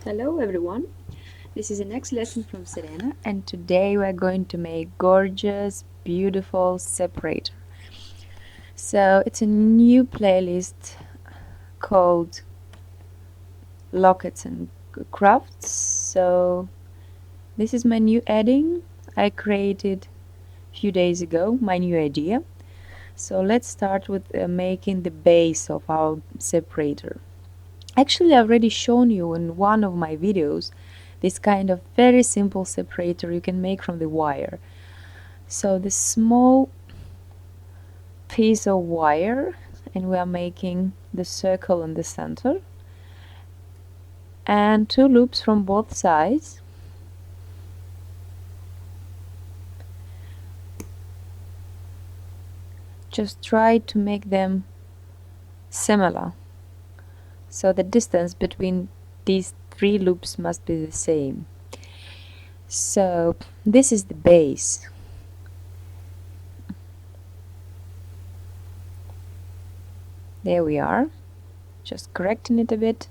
Hello everyone, this is the next lesson from Serena, and today we're going to make gorgeous, beautiful separator. So it's a new playlist called Lockets and Crafts. So this is my new adding I created a few days ago, my new idea. So let's start with making the base of our separator. Actually, I've already shown you in one of my videos this kind of very simple separator you can make from the wire. So this small piece of wire, and we are making the circle in the center and two loops from both sides. Just try to make them similar, so the distance between these three loops must be the same. So this is the base. There we are, just correcting it a bit.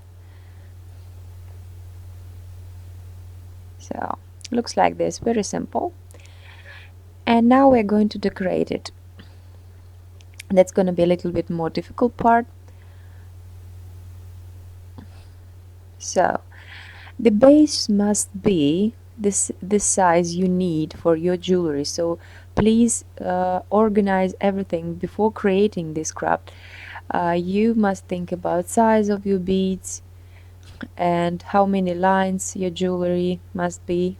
So looks like this, very simple. And now we're going to decorate it. That's going to be a little bit more difficult part. So the base must be this size you need for your jewelry. So please organize everything before creating this craft. You must think about size of your beads and how many lines your jewelry must be.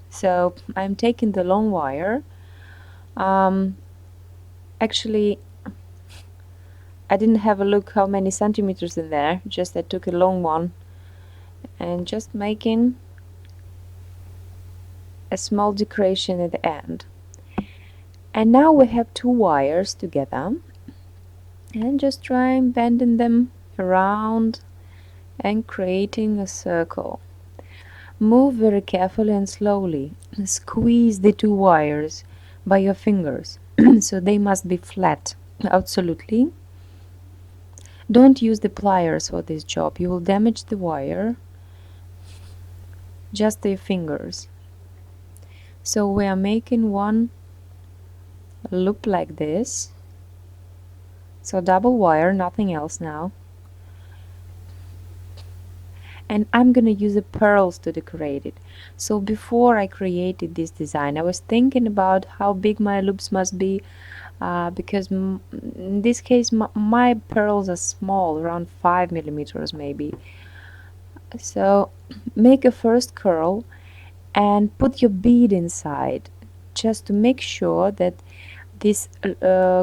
So I'm taking the long wire. Actually, I didn't have a look how many centimeters in there, just I took a long one and just making a small decoration at the end. And now we have two wires together, and just trying bending them around and creating a circle. Move very carefully and slowly. Squeeze the two wires by your fingers so they must be flat. Absolutely. Don't use the pliers for this job, you will damage the wire. Just your fingers. So we are making one loop like this. So double wire, nothing else now. And I'm gonna use the pearls to decorate it. So before I created this design, I was thinking about how big my loops must be, because in this case my pearls are small, around 5 millimeters maybe. So make a first curl and put your bead inside, just to make sure that these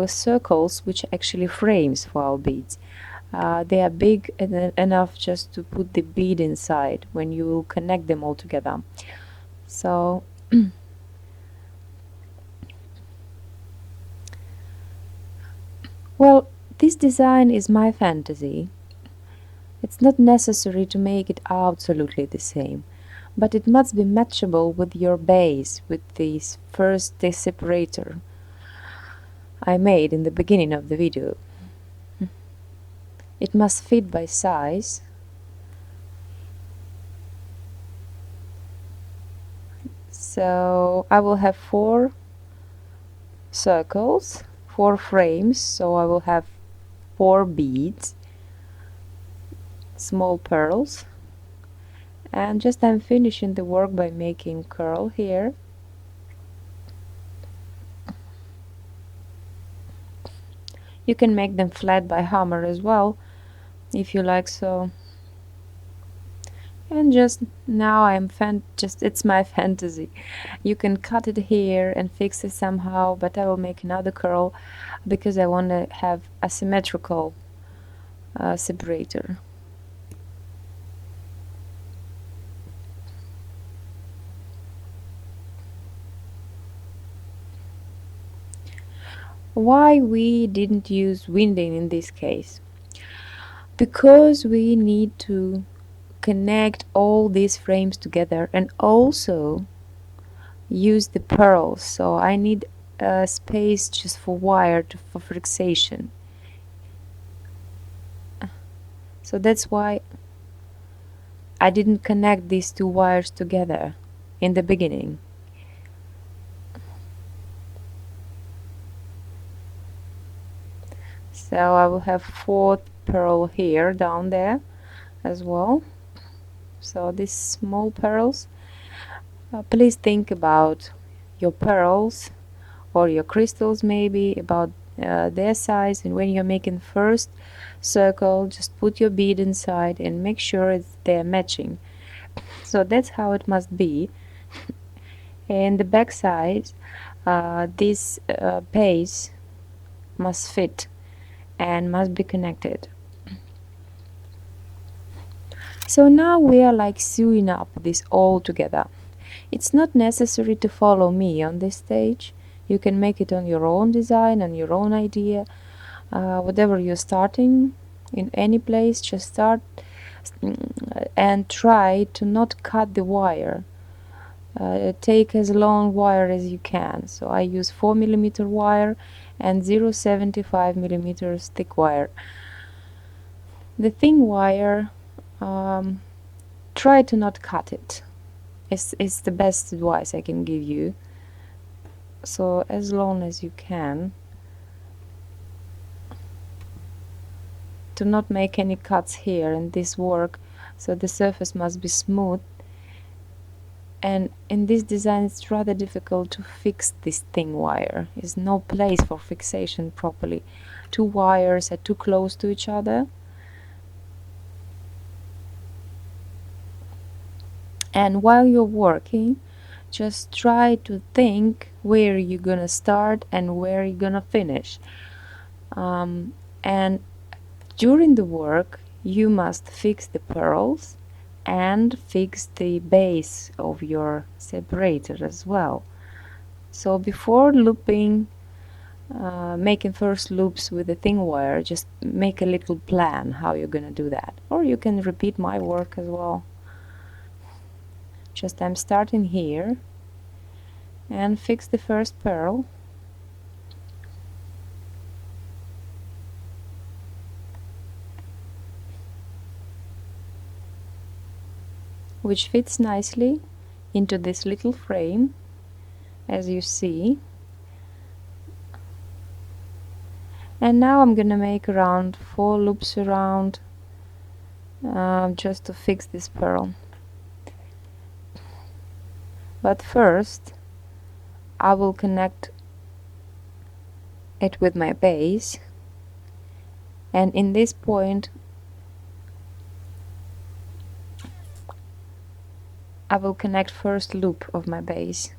circles, which are actually frames for our beads, they are big enough just to put the bead inside when you will connect them all together. So well, this design is my fantasy. It's not necessary to make it absolutely the same, but it must be matchable with your base, with this first separator I made in the beginning of the video. It must fit by size. So I will have 4 circles, 4 frames, so I will have 4 beads, small pearls, and just I'm finishing the work by making curl here. You can make them flat by hammer as well if you like so. And just now it's my fantasy. You can cut it here and fix it somehow, but I will make another curl because I want to have a symmetrical separator. Why we didn't use winding in this case? Because we need to connect all these frames together and also use the pearls, so I need a space just for wire for fixation. So that's why I didn't connect these two wires together in the beginning. So I will have fourth pearl here down there as well. So these small pearls, please think about your pearls or your crystals, maybe about their size, and when you're making first circle, just put your bead inside and make sure they're matching. So that's how it must be. And the back side, this base must fit and must be connected. So now we are like sewing up this all together. It's not necessary to follow me on this stage. You can make it on your own design, on your own idea. Whatever you're starting in any place, just start and try to not cut the wire. Take as long wire as you can. So I use 4mm wire and 0.75 millimeters thick wire. The thin wire, try to not cut it. It's the best advice I can give you. So as long as you can, to not make any cuts here in this work, so the surface must be smooth. And in this design it's rather difficult to fix this thin wire. There's no place for fixation properly. Two wires are too close to each other. And while you're working, just try to think where you're gonna start and where you're gonna finish. And during the work, you must fix the pearls and fix the base of your separator as well. So before looping, making first loops with the thin wire, just make a little plan how you're gonna do that. Or you can repeat my work as well. Just I'm starting here and fix the first pearl. Which fits nicely into this little frame, as you see. And now I'm gonna make around 4 loops around, just to fix this pearl. But first I will connect it with my base, and in this point I will connect first loop of my base.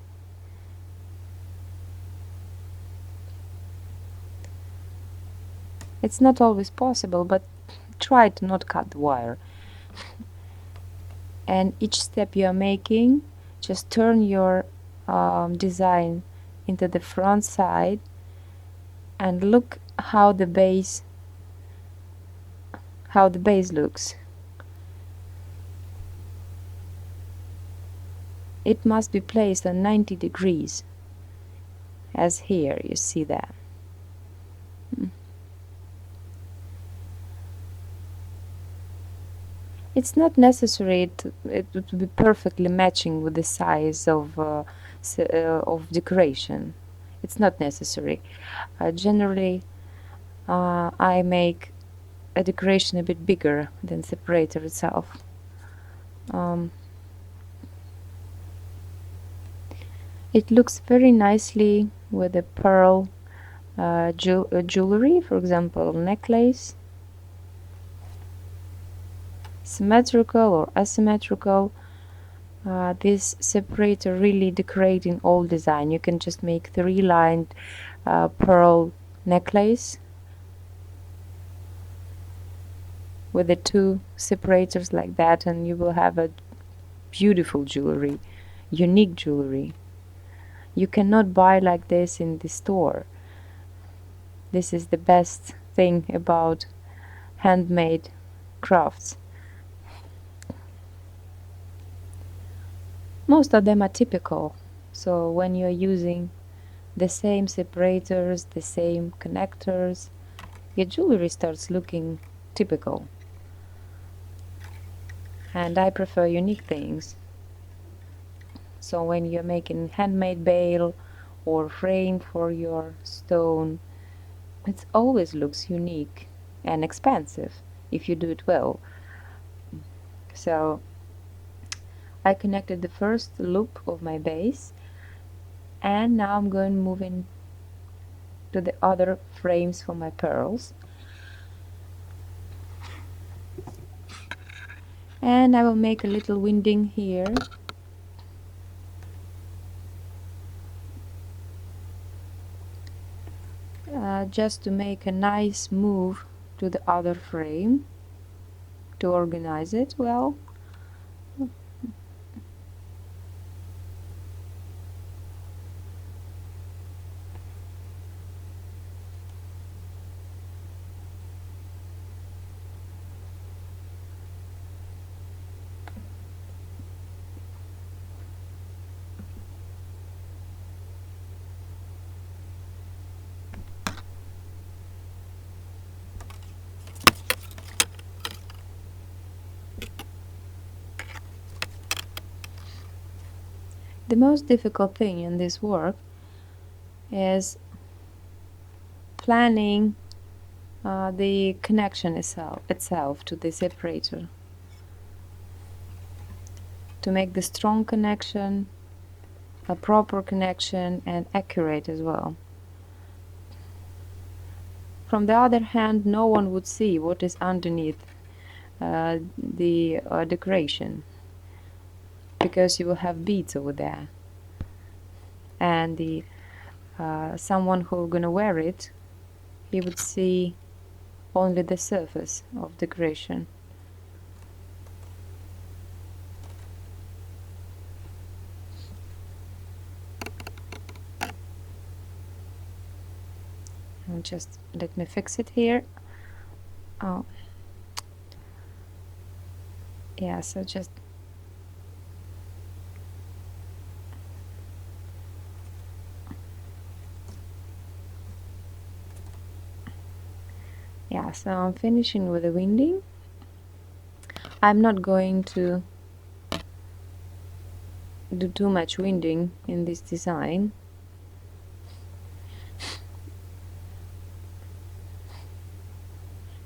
It's not always possible, but try to not cut the wire. And each step you are making, just turn your design into the front side and look how the base looks. It must be placed on 90 degrees, as here you see that. It's not necessary it to be perfectly matching with the size of decoration. It's not necessary. Generally, I make a decoration a bit bigger than separator itself. It looks very nicely with a pearl jewelry, for example, necklace. Symmetrical or asymmetrical. This separator really decorating all design. You can just make 3-lined pearl necklace with the 2 separators like that, and you will have a beautiful jewelry, unique jewelry. You cannot buy like this in the store. This is the best thing about handmade crafts. Most of them are typical, so when you're using the same separators, the same connectors, your jewelry starts looking typical. and I prefer unique things. So when you're making handmade bale or frame for your stone, it always looks unique and expensive if you do it well. So I connected the first loop of my base, and now I'm going moving to the other frames for my pearls. And I will make a little winding here. Just to make a nice move to the other frame, to organize it well. The most difficult thing in this work is planning the connection itself to the separator, to make the strong connection, a proper connection, and accurate as well. From the other hand, no one would see what is underneath the decoration, because you will have beads over there, and the someone who gonna wear it, he would see only the surface of decoration. And just let me fix it here. Oh, yeah, so just yeah, so I'm finishing with the winding. I'm not going to do too much winding in this design.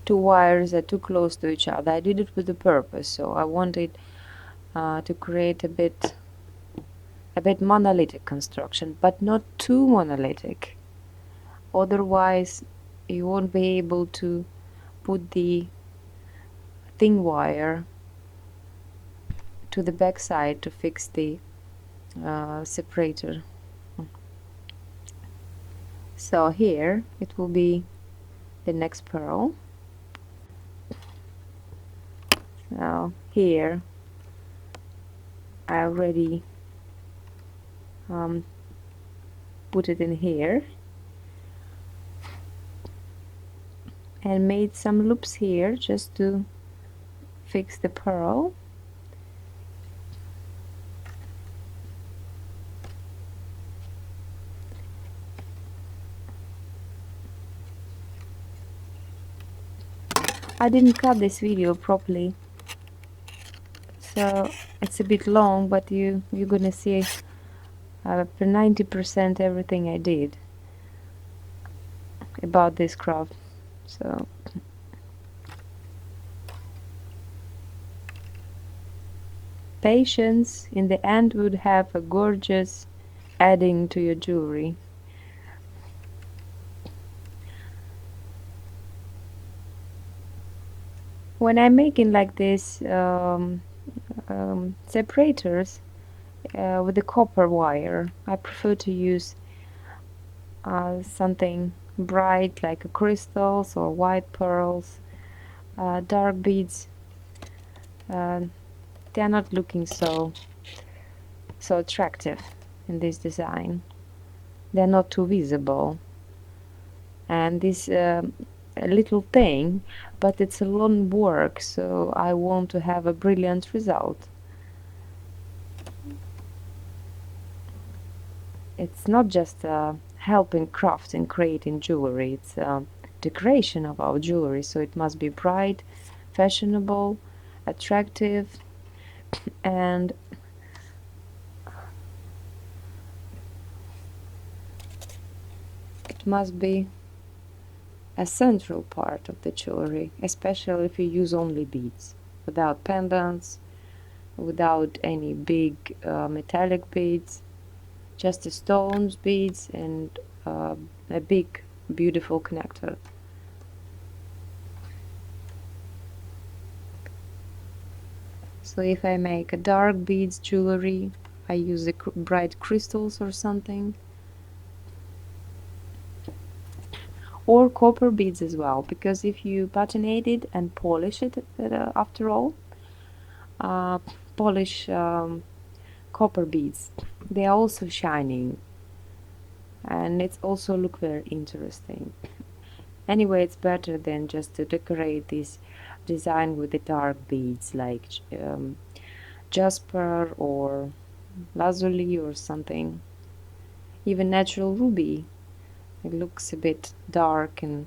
Two wires are too close to each other. I did it with a purpose, so I wanted to create a bit monolithic construction, but not too monolithic. Otherwise, you won't be able to put the thin wire to the back side to fix the separator. So here it will be the next pearl. Now here I already put it in here and made some loops here just to fix the pearl. I didn't cut this video properly, so it's a bit long, but you're gonna see for 90% everything I did about this craft. So patience, in the end would have a gorgeous adding to your jewelry. When I'm making like this separators with the copper wire, I prefer to use something bright like crystals or white pearls. Dark beads, they are not looking so attractive in this design. They're not too visible, and this a little thing, but it's a long work, so I want to have a brilliant result. It's not just helping craft and creating jewelry, it's decoration of our jewelry, so it must be bright, fashionable, attractive, and it must be a central part of the jewelry, especially if you use only beads, without pendants, without any big metallic beads, just the stones, beads, and a big, beautiful connector. So if I make a dark beads jewelry, I use the bright crystals or something, or copper beads as well, because if you patinate it and polish it after all, uh, polish copper beads, they are also shining, and it's also look very interesting. Anyway, it's better than just to decorate this design with the dark beads like jasper or lazuli or something. Even natural ruby, it looks a bit dark. And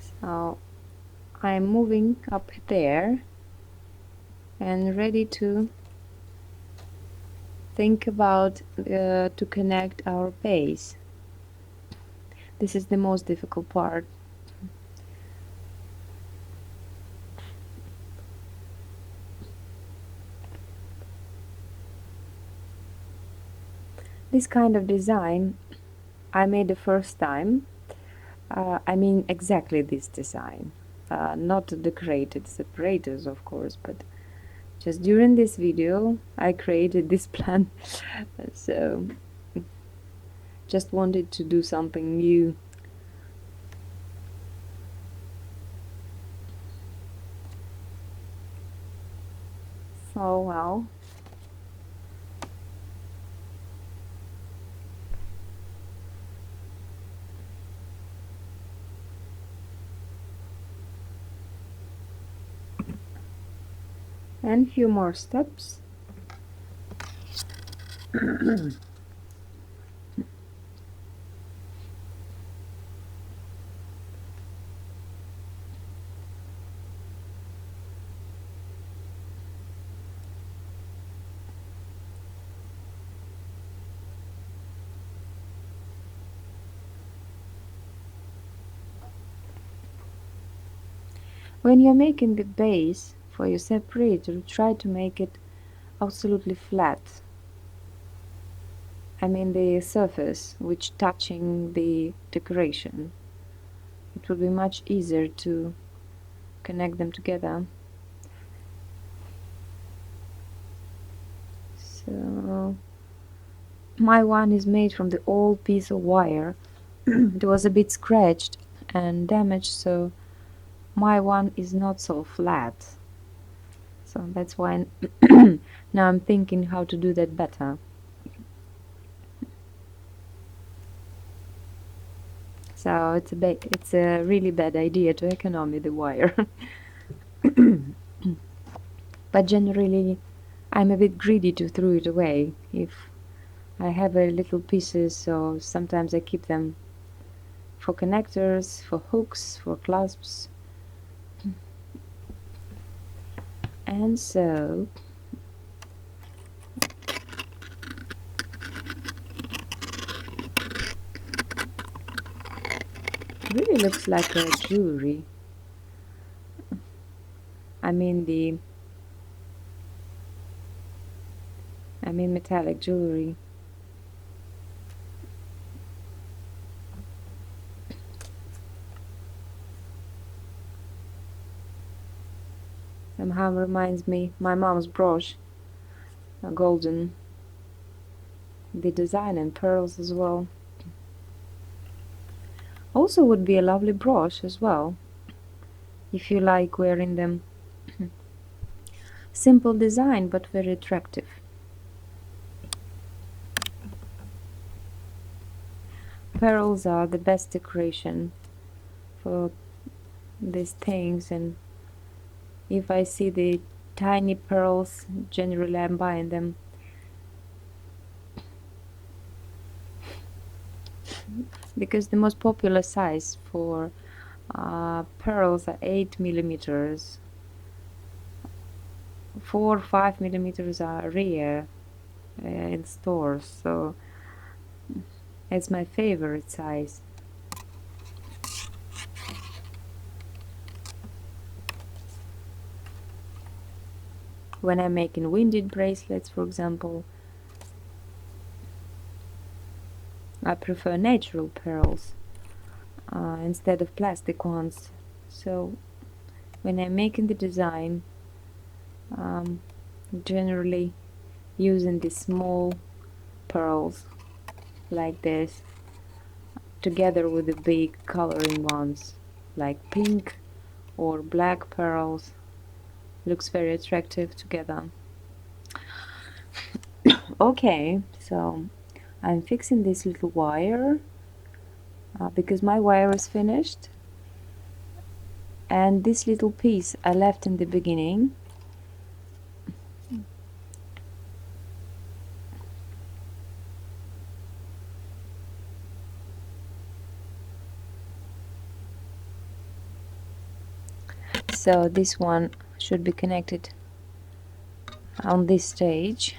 so I'm moving up there and ready to think about to connect our base. This is the most difficult part. This kind of design I made the first time. I mean exactly this design, not decorated separators of course, but just during this video I created this plan. So just wanted to do something new. So well, and few more steps. When you're making the base for your separator, try to make it absolutely flat. I mean the surface which touching the decoration. It will be much easier to connect them together. So my one is made from the old piece of wire. It was a bit scratched and damaged, so my one is not so flat. So that's why now I'm thinking how to do that better. So it's a really bad idea to economy the wire. But generally I'm a bit greedy to throw it away. If I have a little pieces, so sometimes I keep them for connectors, for hooks, for clasps. And so really looks like a jewelry. I mean metallic jewelry. Somehow reminds me my mom's brooch, a golden. The design and pearls as well. Also would be a lovely brooch as well, if you like wearing them. Simple design but very attractive. Pearls are the best decoration for these things, and if I see the tiny pearls, generally I'm buying them. Because the most popular size for pearls are 8 millimeters. 4 or 5 millimeters are rare in stores, so it's my favorite size. When I'm making winded bracelets, for example, I prefer natural pearls instead of plastic ones. So when I'm making the design, generally using the small pearls like this together with the big coloring ones like pink or black pearls. Looks very attractive together. Okay, so I'm fixing this little wire because my wire is finished, and this little piece I left in the beginning. So this one should be connected on this stage.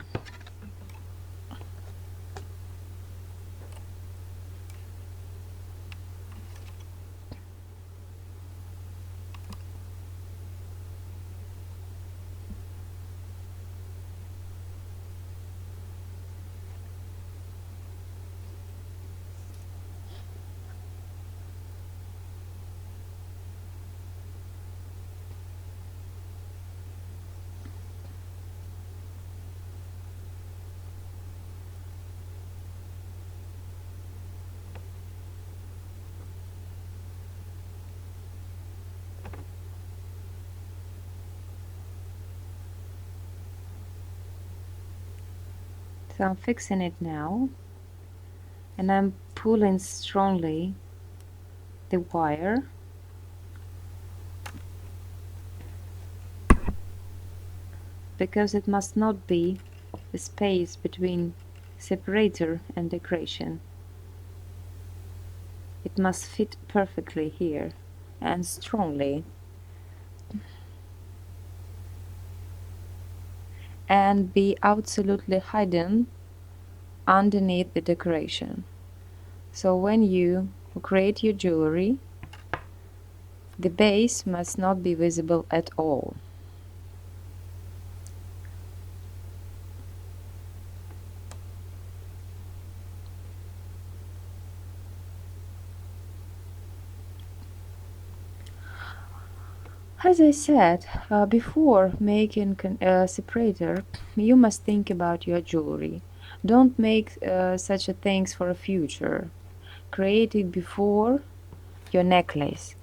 So I'm fixing it now, and I'm pulling strongly the wire because it must not be a space between separator and decoration. It must fit perfectly here and strongly, and be absolutely hidden underneath the decoration. So when you create your jewelry, the base must not be visible at all. As I said, before making a separator, you must think about your jewelry. Don't make such a things for a future. Create it before your necklace.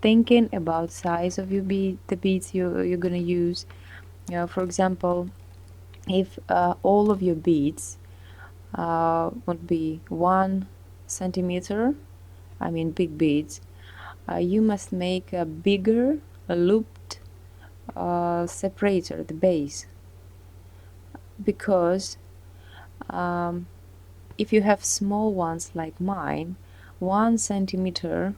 Thinking about size of your the beads you're gonna use. For example, if all of your beads would be 1 centimeter, I mean big beads, you must make a bigger looped separator, the base, because if you have small ones like mine, 1 centimeter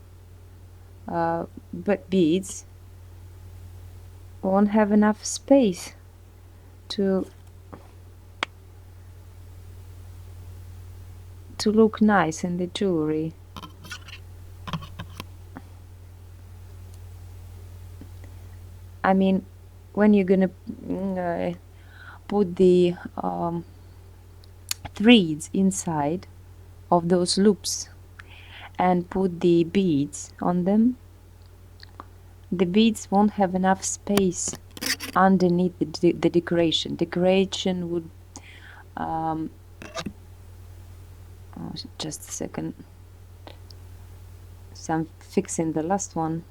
but beads won't have enough space to look nice in the jewelry. I mean, when you're gonna put the threads inside of those loops and put the beads on them, the beads won't have enough space underneath the decoration. Decoration would just a second. So I'm fixing the last one.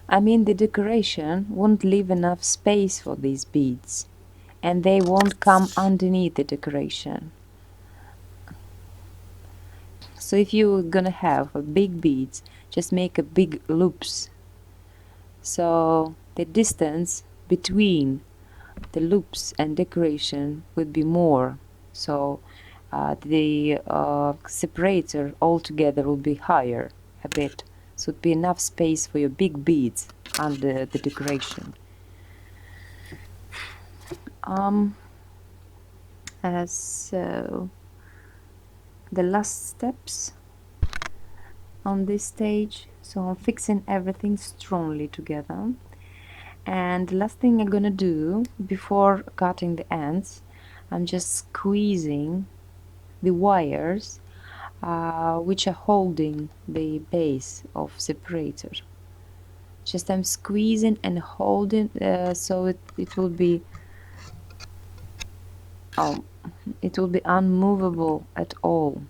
I mean, the decoration won't leave enough space for these beads, and they won't come underneath the decoration. So if you're gonna have a big beads, just make a big loops. So the distance between the loops and decoration would be more, so the separator altogether will be higher a bit, so it would be enough space for your big beads under the decoration. So the last steps on this stage, so I'm fixing everything strongly together. And the last thing I'm gonna do before cutting the ends, I'm just squeezing the wires which are holding the base of separator. Just I'm squeezing and holding so it will be unmovable at all.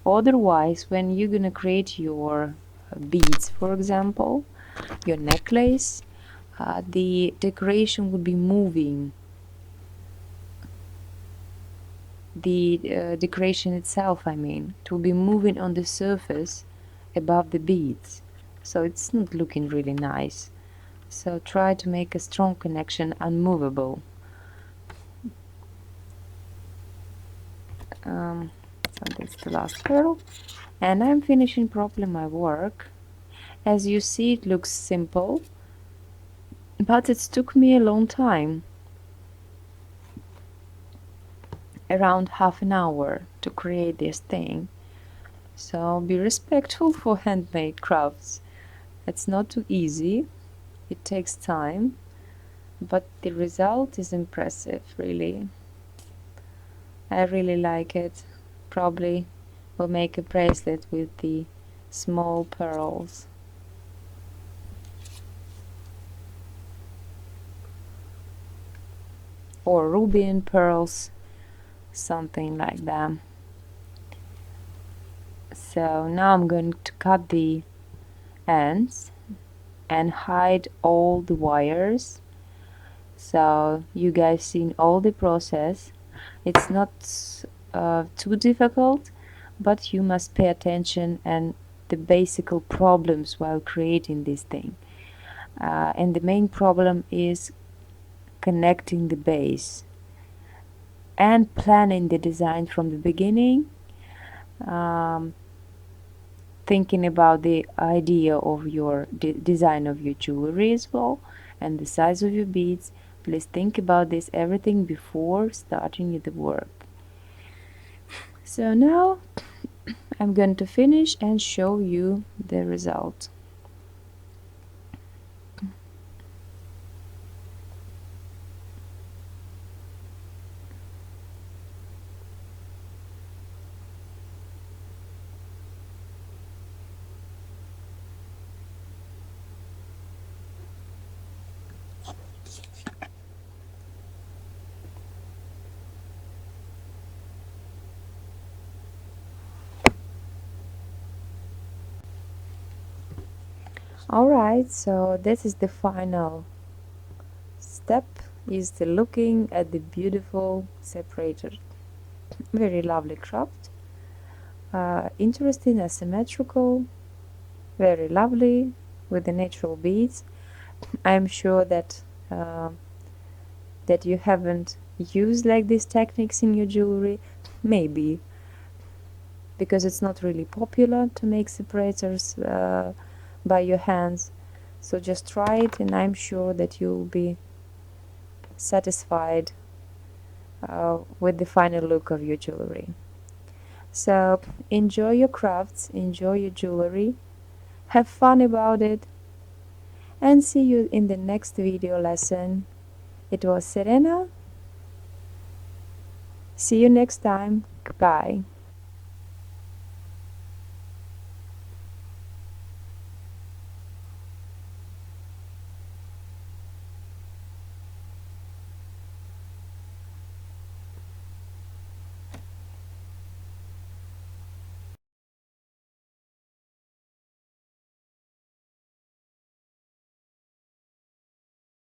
Otherwise, when you're gonna create your beads, for example, your necklace, the decoration would be moving. The decoration itself, I mean, it will be moving on the surface above the beads, so it's not looking really nice. So try to make a strong connection unmovable. So that's the last pearl, and I'm finishing properly my work. As you see, it looks simple, but it took me a long time, around half an hour, to create this thing. So be respectful for handmade crafts. It's not too easy, it takes time, but the result is impressive, really. I really like it. Probably will make a bracelet with the small pearls. Or ruby and pearls, something like that. So now I'm going to cut the ends and hide all the wires, so you guys seen all the process. It's not too difficult, but you must pay attention and the basic problems while creating this thing. And the main problem is connecting the base and planning the design from the beginning, thinking about the idea of your design of your jewelry as well, and the size of your beads. Please think about this everything before starting the work. So now I'm going to finish and show you the result. Alright, so this is the final step, is the looking at the beautiful separator. Very lovely craft, interesting, asymmetrical, very lovely with the natural beads. I'm sure that that you haven't used like these techniques in your jewelry, maybe because it's not really popular to make separators by your hands. So just try it, and I'm sure that you'll be satisfied with the final look of your jewelry. So enjoy your crafts, enjoy your jewelry, have fun about it, and see you in the next video lesson. It was Serena. See you next time. Goodbye.